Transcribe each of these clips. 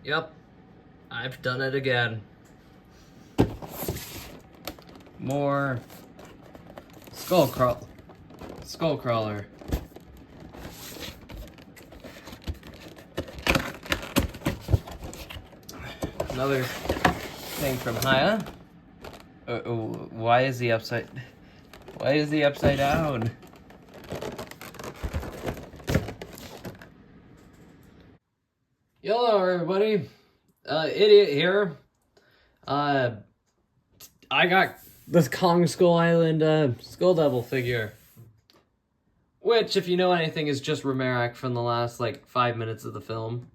Yep, I've done it again. More skull crawler. Another thing from Hiya. Why is he upside down? Hello, everybody. Idiot here. I got this Kong Skull Island Skull Devil figure. Which, if you know anything, is just Romerak from the last, 5 minutes of the film.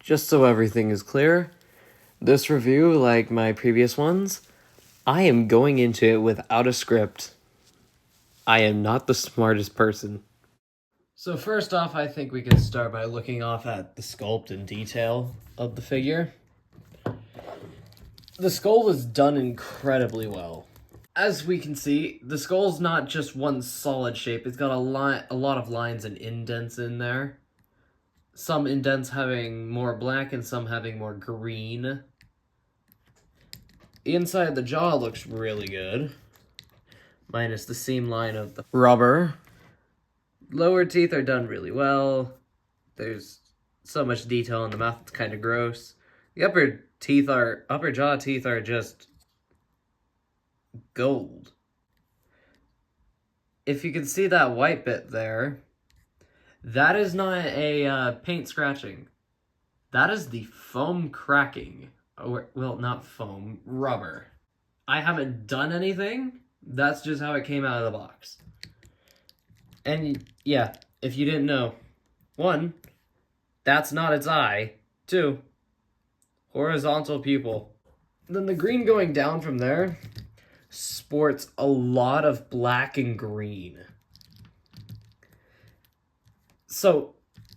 Just so everything is clear, this review, like my previous ones, I am going into it without a script. I am not the smartest person. So first off, I think we can start by looking off at the sculpt and detail of the figure. The skull is done incredibly well. As we can see, the skull's not just one solid shape. It's got a lot of lines and indents in there. Some indents having more black and some having more green. The inside of the jaw looks really good, minus the seam line of the rubber. Lower teeth are done really well. There's so much detail in the mouth, it's kind of gross. The upper jaw teeth are just gold. If you can see that white bit there, that is not a paint scratching. That is the foam cracking. Or, well, not foam, rubber. I haven't done anything. That's just how it came out of the box. And yeah, if you didn't know, 1, that's not its eye. 2, horizontal pupil. Then the green going down from there sports a lot of black and green. So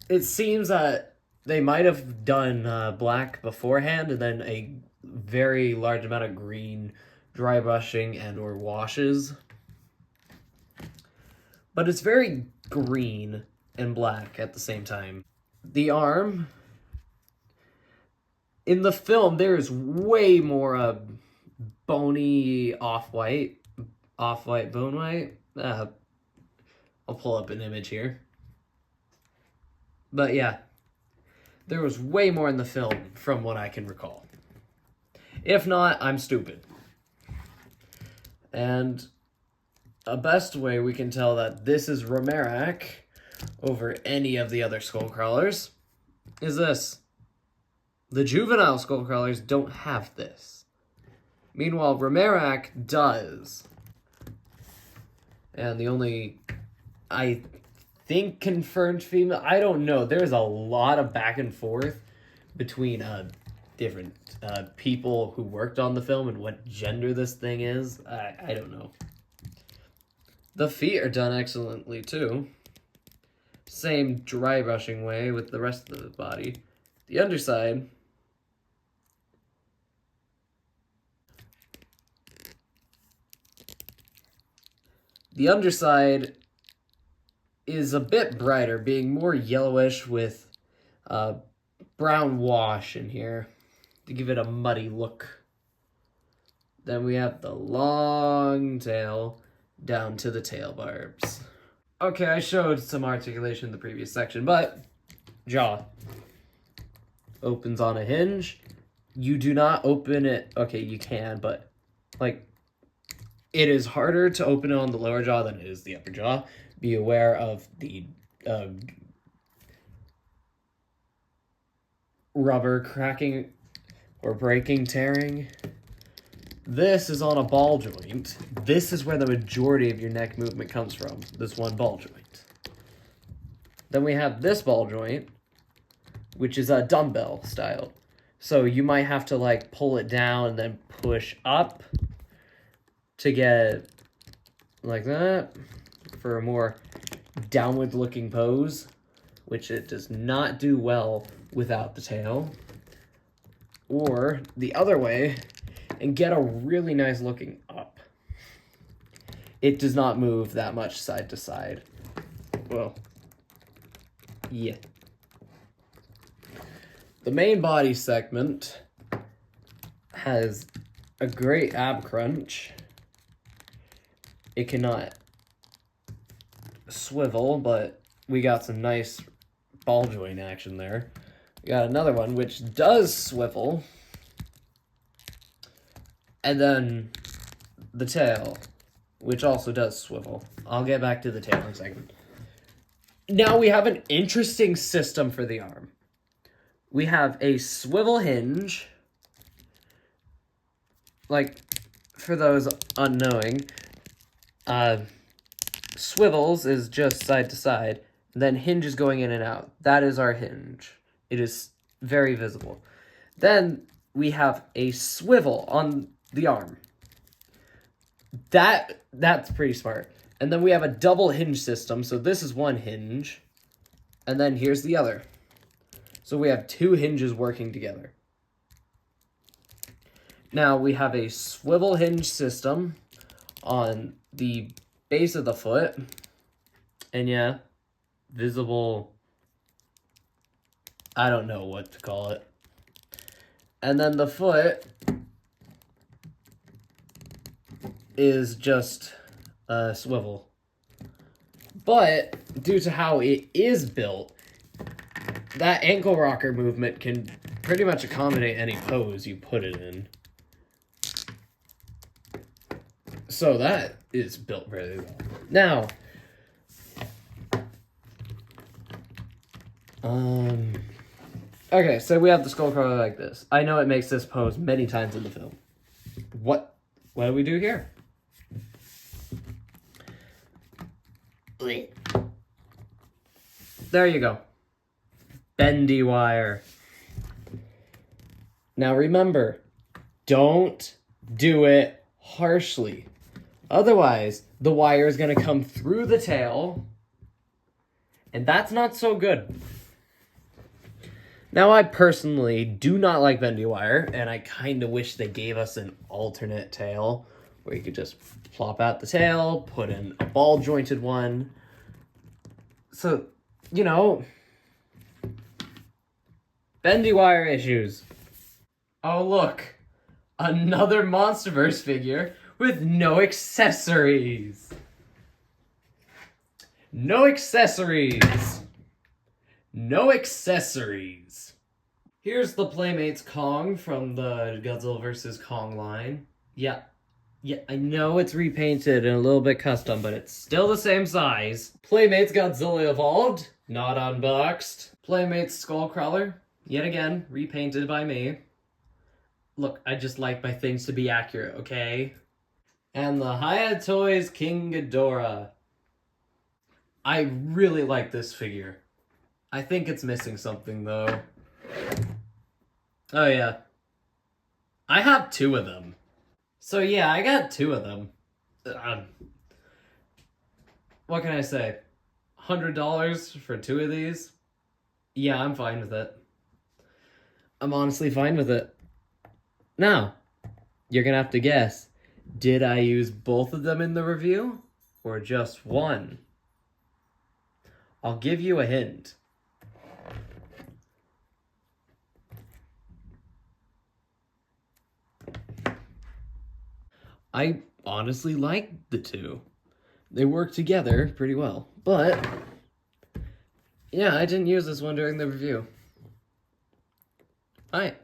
it seems that they might have done black beforehand and then a very large amount of green dry brushing and or washes. But it's very green and black at the same time. The arm, in the film, there is way more bony off-white bone white. I'll pull up an image here. But yeah, there was way more in the film from what I can recall. If not, I'm stupid. And a best way we can tell that this is Romerak over any of the other skullcrawlers is this. The juvenile skullcrawlers don't have this. Meanwhile, Romerak does. And the only, I think, confirmed female, I don't know. There's a lot of back and forth between different people who worked on the film and what gender this thing is. I don't know. The feet are done excellently too. Same dry brushing way with the rest of the body. The underside, is a bit brighter, being more yellowish with brown wash in here to give it a muddy look. Then we have the long tail down to the tail barbs. Okay, I showed some articulation in the previous section, but jaw opens on a hinge. You do not open it, okay, you can, but it is harder to open it on the lower jaw than it is the upper jaw. Be aware of the rubber cracking or breaking, tearing. This is on a ball joint. This is where the majority of your neck movement comes from, this one ball joint. Then we have this ball joint, which is a dumbbell style. So you might have to pull it down and then push up to get like that for a more downward looking pose, which it does not do well without the tail. Or the other way, and get a really nice looking up. It does not move that much side to side. Well, yeah. The main body segment has a great ab crunch. It cannot swivel, but we got some nice ball joint action there. We got another one which does swivel. And then the tail, which also does swivel. I'll get back to the tail in a second. Now we have an interesting system for the arm. We have a swivel hinge. Like, for those unknowing, swivels is just side to side, and then hinges going in and out. That is our hinge. It is very visible. Then we have a swivel on the arm. That's pretty smart. And then we have a double hinge system. So this is one hinge, and then here's the other. So we have two hinges working together. Now we have a swivel hinge system on the base of the foot. And yeah, visible, I don't know what to call it. And then the foot is just a swivel. But due to how it is built, that ankle rocker movement can pretty much accommodate any pose you put it in. So that is built very well. Now, okay, so we have the skull crawler like this. I know it makes this pose many times in the film. What do we do here? There you go. Bendy wire. Now remember, don't do it harshly. Otherwise, the wire is going to come through the tail, and that's not so good. Now, I personally do not like bendy wire, and I kind of wish they gave us an alternate tail where you could just plop out the tail, put in a ball jointed one. So, you know, bendy wire issues. Oh, look, another Monsterverse figure with no accessories. No accessories. No accessories. Here's the Playmates Kong from the Godzilla vs. Kong line. Yeah, I know it's repainted and a little bit custom, but it's still the same size. Playmates Godzilla Evolved, not unboxed. Playmates Skullcrawler, yet again, repainted by me. Look, I just like my things to be accurate, okay? And the Hiya Toys King Ghidorah. I really like this figure. I think it's missing something, though. Oh, yeah. I have two of them. So, yeah, I got two of them. What can I say? $100 for two of these? Yeah, I'm fine with it. I'm honestly fine with it. Now, you're gonna have to guess. Did I use both of them in the review? Or just one? I'll give you a hint. I honestly like the two. They work together pretty well. But, yeah, I didn't use this one during the review.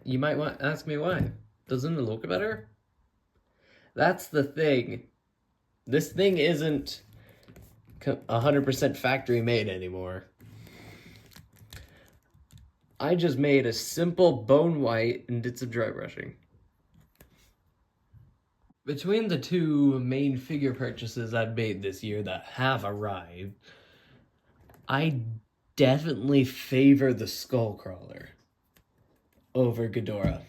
You might want to ask me why. Doesn't it look better? That's the thing. This thing isn't 100% factory made anymore. I just made a simple bone white and did some dry brushing. Between the two main figure purchases I've made this year that have arrived, I definitely favor the Skullcrawler over Ghidorah.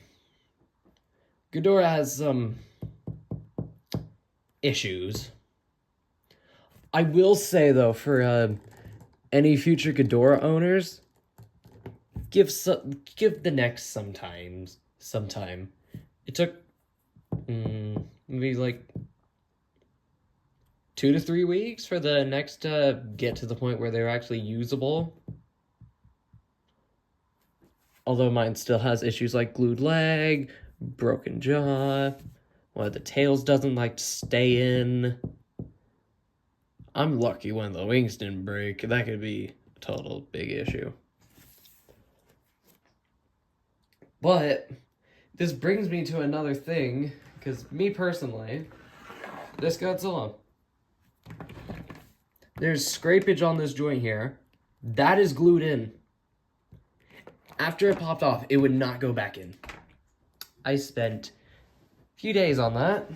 Ghidorah has some issues. I will say, though, for any future Ghidorah owners, give the next some time. It took maybe like 2 to 3 weeks for the next to get to the point where they're actually usable. Although mine still has issues like glued leg, broken jaw, one of the tails doesn't like to stay in. I'm lucky one of the wings didn't break. That could be a total big issue. But this brings me to another thing, because me personally, this Godzilla, there's scrapage on this joint here. That is glued in. After it popped off, it would not go back in. I spent a few days on that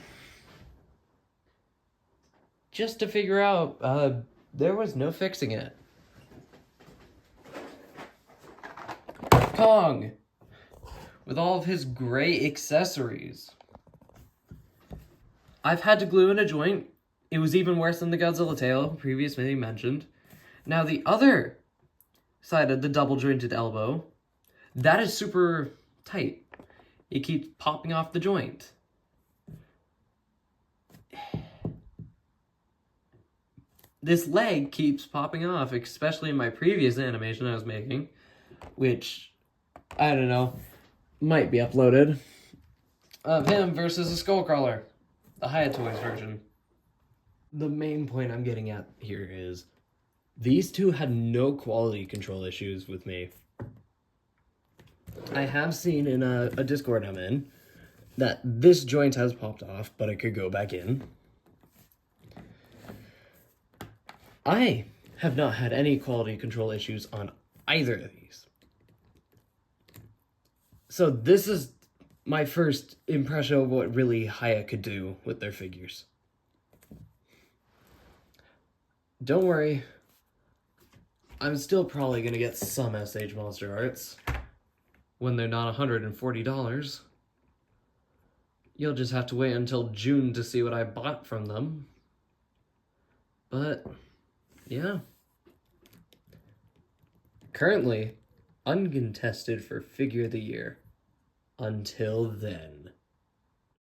just to figure out there was no fixing it. Kong, with all of his great accessories. I've had to glue in a joint. It was even worse than the Godzilla tail previously mentioned. Now the other side of the double jointed elbow, that is super tight. It keeps popping off the joint. This leg keeps popping off, especially in my previous animation I was making, which, I don't know, might be uploaded, of him versus a Skullcrawler, the Hiya Toys version. The main point I'm getting at here is, these two had no quality control issues with me. I have seen in a Discord I'm in that this joint has popped off, but it could go back in. I have not had any quality control issues on either of these. So this is my first impression of what really Hiya could do with their figures. Don't worry, I'm still probably going to get some SH Monster Arts when they're not $140. You'll just have to wait until June to see what I bought from them. But, yeah. Currently, uncontested for Figure of the Year. Until then.